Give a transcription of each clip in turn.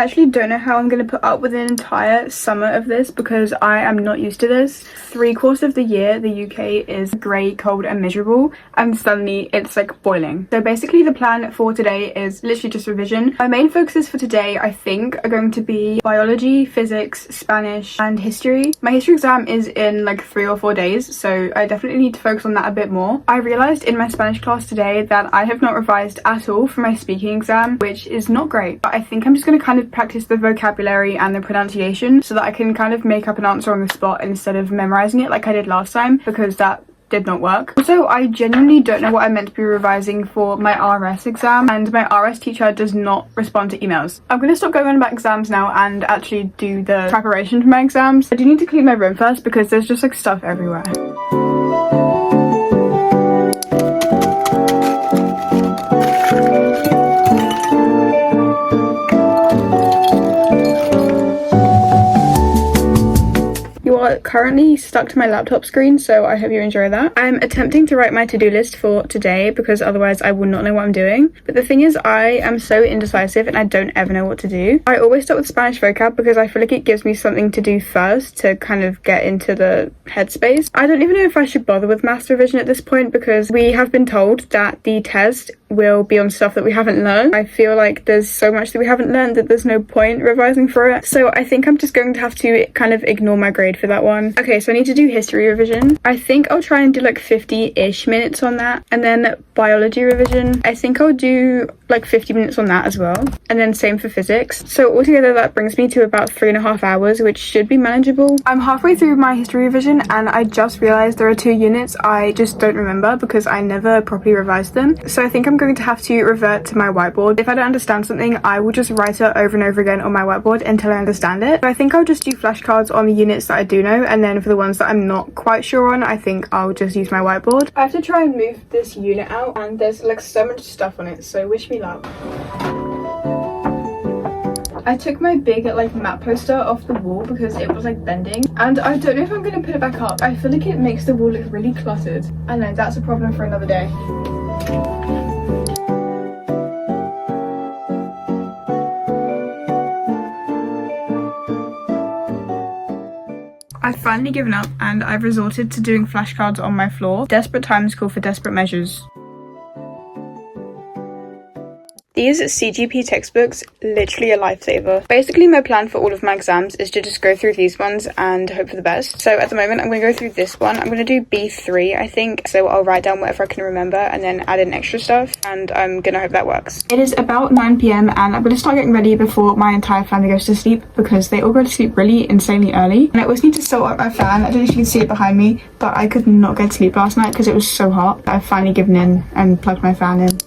actually don't know how I'm going to put up with an entire summer of this because I am not used to this. 3/4 of the year the UK is grey, cold and miserable, and suddenly it's like boiling. So basically the plan for today is literally just revision. My main focuses for today I think are going to be biology, physics, Spanish and history. My history exam is in like 3 or 4 days, so I definitely need to focus on that a bit more. I realised in my Spanish class today that I have not revised at all for my speaking exam, which is not great, but I think I'm just going to kind of practice the vocabulary and the pronunciation so that I can kind of make up an answer on the spot instead of memorising it like I did last time, because that did not work. Also, I genuinely don't know what I'm meant to be revising for my RS exam, and my RS teacher does not respond to emails. I'm going to stop going on about exams now and actually do the preparation for my exams. I do need to clean my room first because there's just like stuff everywhere. Currently stuck to my laptop screen, so I hope you enjoy that. I'm attempting to write my to-do list for today because otherwise I will not know what I'm doing. But the thing is, I am so indecisive and I don't ever know what to do. I always start with Spanish vocab because I feel like it gives me something to do first to kind of get into the headspace. I don't even know if I should bother with maths revision at this point because we have been told that the test will be on stuff that we haven't learned. I feel like there's so much that we haven't learned that there's no point revising for it. So I think I'm just going to have to kind of ignore my grade for that one. Okay, so I need to do history revision. I think I'll try and do like 50-ish minutes on that. And then biology revision, I think I'll do like 50 minutes on that as well. And then same for physics. So altogether that brings me to about 3.5 hours, which should be manageable. I'm halfway through my history revision and I just realized there are 2 units I just don't remember because I never properly revised them. So I think I'm going to have to revert to my whiteboard. If I don't understand something, I will just write it over and over again on my whiteboard until I understand it. So I think I'll just do flashcards on the units that I do know, and then for the ones that I'm not quite sure on, I think I'll just use my whiteboard. I have to try and move this unit out and there's like so much stuff on it, so wish me luck. I took my big like map poster off the wall because it was like bending, and I don't know if I'm going to put it back up. I feel like it makes the wall look really cluttered. I know, that's a problem for another day. I've finally given up and I've resorted to doing flashcards on my floor. Desperate times call for desperate measures. These CGP textbooks, literally a lifesaver. Basically, my plan for all of my exams is to just go through these ones and hope for the best. So at the moment, I'm going to go through this one. I'm going to do B3, I think. So I'll write down whatever I can remember and then add in extra stuff. And I'm going to hope that works. It is about 9 p.m. and I'm going to start getting ready before my entire family goes to sleep because they all go to sleep really insanely early. And I always need to sort out my fan. I don't know if you can see it behind me, but I could not get to sleep last night because it was so hot. I've finally given in and plugged my fan in.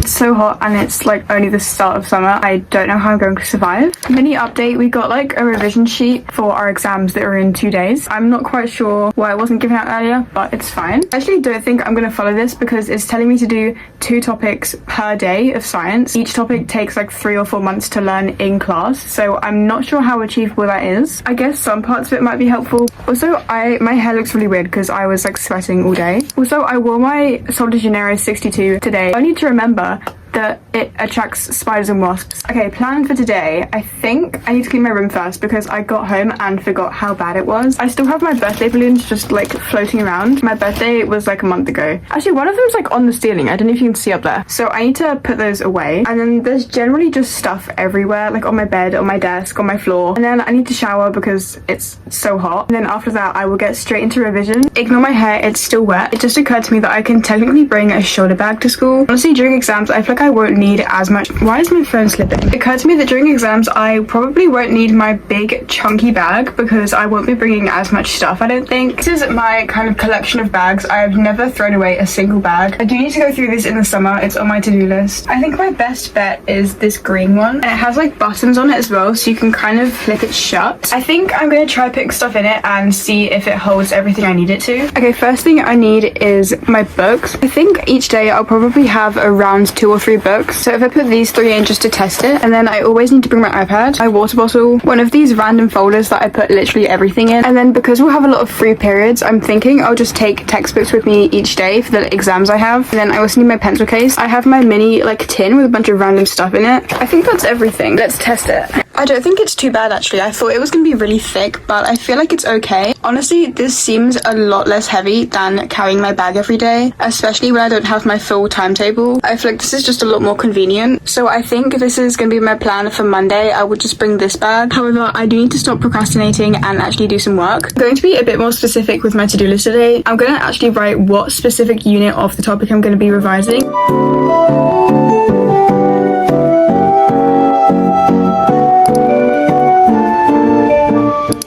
So hot and it's like only the start of summer. I don't know how I'm going to survive. Mini update, we got like a revision sheet for our exams that are in 2 days. I'm not quite sure why it wasn't given out earlier, but it's fine. I actually don't think I'm going to follow this because it's telling me to do 2 topics per day of science. Each topic takes like 3 or 4 months to learn in class, so I'm not sure how achievable that is. I guess some parts of it might be helpful. Also, my hair looks really weird because I was like sweating all day. Also, I wore my Sol de Janeiro 62 today. I need to remember that it attracts spiders and wasps. Okay, plan for today. I think I need to clean my room first because I got home and forgot how bad it was. I still have my birthday balloons just like floating around. My birthday was like a month ago. Actually, one of them's like on the ceiling. I don't know if you can see up there. So I need to put those away. And then there's generally just stuff everywhere, like on my bed, on my desk, on my floor. And then I need to shower because it's so hot. And then after that, I will get straight into revision. Ignore my hair, it's still wet. It just occurred to me that I can technically bring a shoulder bag to school. Honestly, during exams, I feel like I won't need as much. Why is my phone slipping? It occurred to me that during exams I probably won't need my big chunky bag because I won't be bringing as much stuff, I don't think. This is my kind of collection of bags. I've never thrown away a single bag. I do need to go through this in the summer. It's on my to-do list. I think my best bet is this green one, and it has like buttons on it as well, so you can kind of flip it shut. I think I'm gonna try putting stuff in it and see if it holds everything I need it to. Okay, first thing I need is my books. I think each day I'll probably have around 2 or 3 3 books. So if I put these 3 in just to test it, and then I always need to bring my iPad, my water bottle, one of these random folders that I put literally everything in. And then because we'll have a lot of free periods, I'm thinking I'll just take textbooks with me each day for the exams I have. And then I also need my pencil case. I have my mini like tin with a bunch of random stuff in it. I think that's everything. Let's test it. I don't think it's too bad actually. I thought it was gonna be really thick, but I feel like it's okay. Honestly, this seems a lot less heavy than carrying my bag every day, especially when I don't have my full timetable. I feel like this is just a lot more convenient. So I think this is gonna be my plan for Monday. I would just bring this bag. However, I do need to stop procrastinating and actually do some work. I'm going to be a bit more specific with my to-do list today. I'm gonna actually write what specific unit of the topic I'm gonna be revising.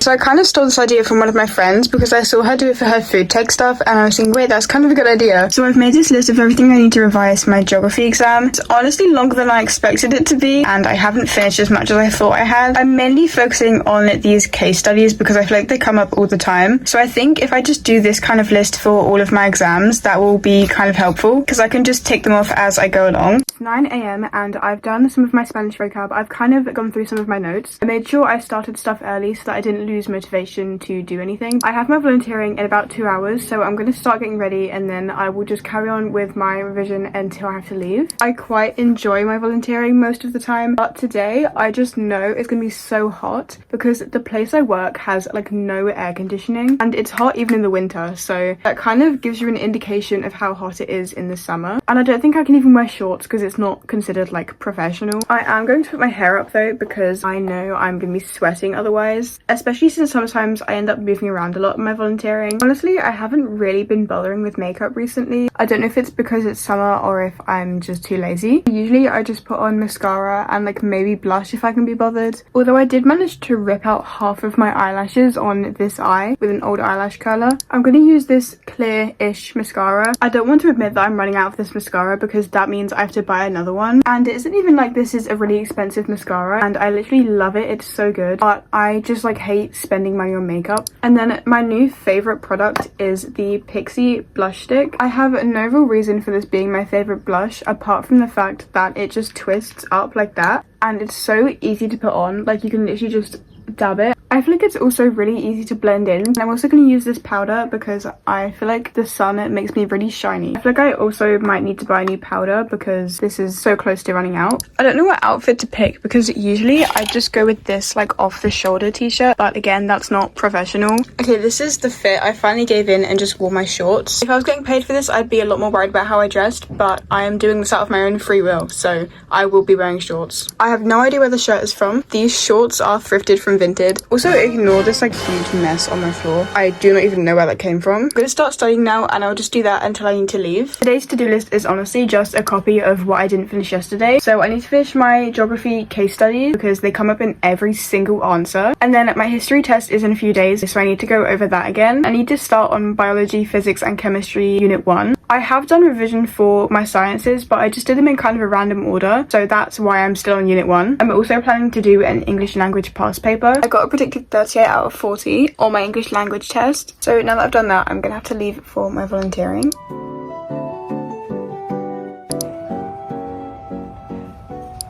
So I kind of stole this idea from one of my friends because I saw her do it for her food tech stuff and I was thinking, wait, that's kind of a good idea. So I've made this list of everything I need to revise for my geography exam. It's honestly longer than I expected it to be and I haven't finished as much as I thought I had. I'm mainly focusing on these case studies because I feel like they come up all the time. So I think if I just do this kind of list for all of my exams, that will be kind of helpful because I can just tick them off as I go along. It's 9 a.m. and I've done some of my Spanish vocab. I've kind of gone through some of my notes. I made sure I started stuff early so that I didn't lose motivation to do anything. I have my volunteering in about 2 hours, so I'm going to start getting ready and then I will just carry on with my revision until I have to leave. I quite enjoy my volunteering most of the time, but today I just know it's going to be so hot because the place I work has like no air conditioning and it's hot even in the winter, so that kind of gives you an indication of how hot it is in the summer. And I don't think I can even wear shorts because it's not considered like professional. I am going to put my hair up though because I know I'm going to be sweating otherwise, especially since sometimes I end up moving around a lot in my volunteering. Honestly, I haven't really been bothering with makeup recently. I don't know if it's because it's summer or if I'm just too lazy. Usually I just put on mascara and like maybe blush if I can be bothered. Although I did manage to rip out half of my eyelashes on this eye with an old eyelash curler. I'm going to use this clear-ish mascara. I don't want to admit that I'm running out of this mascara because that means I have to buy another one. And it isn't even like this is a really expensive mascara and I literally love it. It's so good. But I just like hate spending money on makeup. And then my new favorite product is the Pixie blush stick. I have no real reason for this being my favorite blush apart from the fact that it just twists up like that and it's so easy to put on. Like you can literally just dab it. I feel like it's also really easy to blend in. And I'm also going to use this powder because I feel like the sun, it makes me really shiny. I feel like I also might need to buy a new powder because this is so close to running out. I don't know what outfit to pick because usually I just go with this like off the shoulder t-shirt, but again that's not professional. Okay, this is the fit. I finally gave in and just wore my shorts. If I was getting paid for this I'd be a lot more worried about how I dressed, but I am doing this out of my own free will, so I will be wearing shorts. I have no idea where the shirt is from. These shorts are thrifted from Vinted. Also ignore this like huge mess on my floor. I do not even know where that came from. I'm gonna start studying now and I'll just do that until I need to leave. Today's to-do list is honestly just a copy of what I didn't finish yesterday. So I need to finish my geography case studies because they come up in every single answer. And then my history test is in a few days, so I need to go over that again. I need to start on biology, physics and chemistry unit 1. I have done revision for my sciences, but I just did them in kind of a random order, so that's why I'm still on unit 1. I'm also planning to do an English language past paper. I got a predicted 38 out of 40 on my English language test. So now that I've done that, I'm gonna have to leave for my volunteering.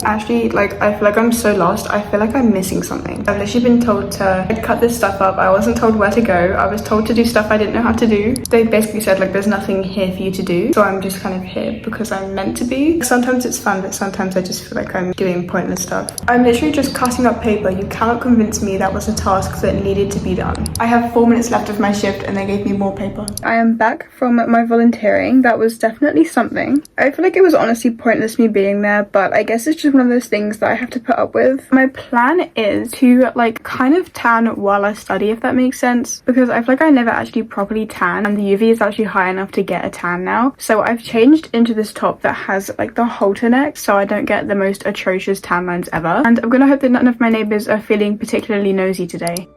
Actually, like, I feel like I'm so lost. I feel like I'm missing something. I've literally been told to cut this stuff up. I wasn't told where to go. I was told to do stuff I didn't know how to do. They basically said, like, there's nothing here for you to do. So I'm just kind of here because I'm meant to be. Sometimes it's fun, but sometimes I just feel like I'm doing pointless stuff. I'm literally just cutting up paper. You cannot convince me that was a task that needed to be done. I have 4 minutes left of my shift and they gave me more paper. I am back from my volunteering. That was definitely something. I feel like it was honestly pointless me being there, but I guess it's just one of those things that I have to put up with. My plan is to like kind of tan while I study, if that makes sense, because I feel like I never actually properly tan and the UV is actually high enough to get a tan now. So I've changed into this top that has like the halter neck so I don't get the most atrocious tan lines ever. And I'm gonna hope that none of my neighbours are feeling particularly nosy today.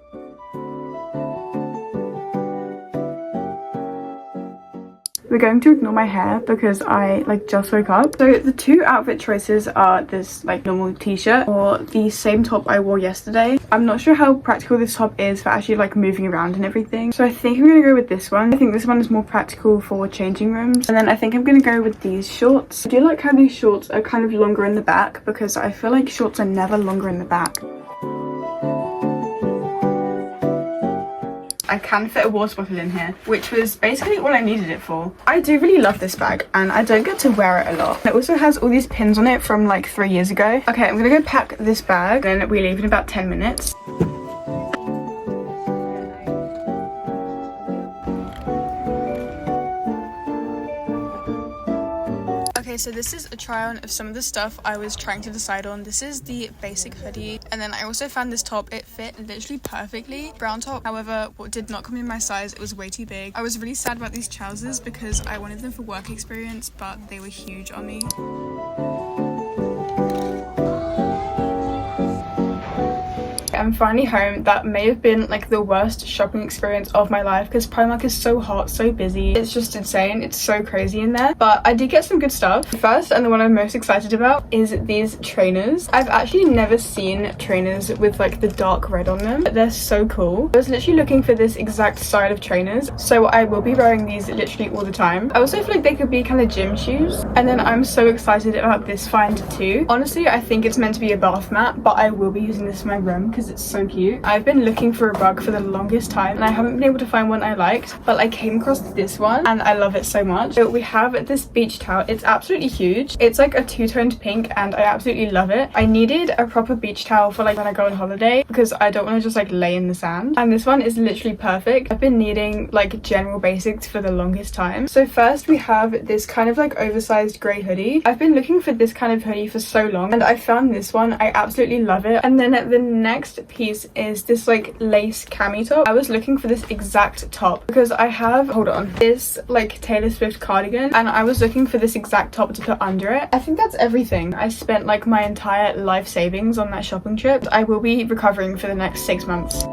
We're going to ignore my hair because I like just woke up. So the two outfit choices are this like normal t-shirt or the same top I wore yesterday. I'm not sure how practical this top is for actually like moving around and everything. So I think I'm gonna go with this one. I think this one is more practical for changing rooms. And then I think I'm gonna go with these shorts. I do like how these shorts are kind of longer in the back because I feel like shorts are never longer in the back. I can fit a water bottle in here, which was basically all I needed it for. I do really love this bag and I don't get to wear it a lot. It also has all these pins on it from like 3 years ago. Okay, I'm gonna go pack this bag and then we leave in about 10 minutes. Okay, so this is a try on of some of the stuff I was trying to decide on. This is the basic hoodie, and then I also found this top. It fit literally perfectly. Brown top, however, what did not come in my size. It was way too big. I was really sad about these trousers because I wanted them for work experience, but they were huge on me. I'm finally home. That may have been like the worst shopping experience of my life because Primark is so hot, so busy. It's just insane. It's so crazy in there. But I did get some good stuff. First, and the one I'm most excited about, is these trainers. I've actually never seen trainers with like the dark red on them, but they're so cool. I was literally looking for this exact style of trainers, so I will be wearing these literally all the time. I also feel like they could be kind of gym shoes. And then I'm so excited about this find too. Honestly, I think it's meant to be a bath mat, but I will be using this in my room because it's so cute. I've been looking for a rug for the longest time and I haven't been able to find one I liked, but I came across this one and I love it so much. So we have this beach towel. It's absolutely huge. It's like a two-toned pink and I absolutely love it. I needed a proper beach towel for like when I go on holiday because I don't want to just like lay in the sand, and this one is literally perfect. I've been needing like general basics for the longest time. So first we have this kind of like oversized grey hoodie. I've been looking for this kind of hoodie for so long and I found this one. I absolutely love it. And then the next piece is this like lace cami top. I was looking for this exact top because I have, hold on, this like Taylor Swift cardigan, and I was looking for this exact top to put under it. I think that's everything. I spent like my entire life savings on that shopping trip. I will be recovering for the next 6 months.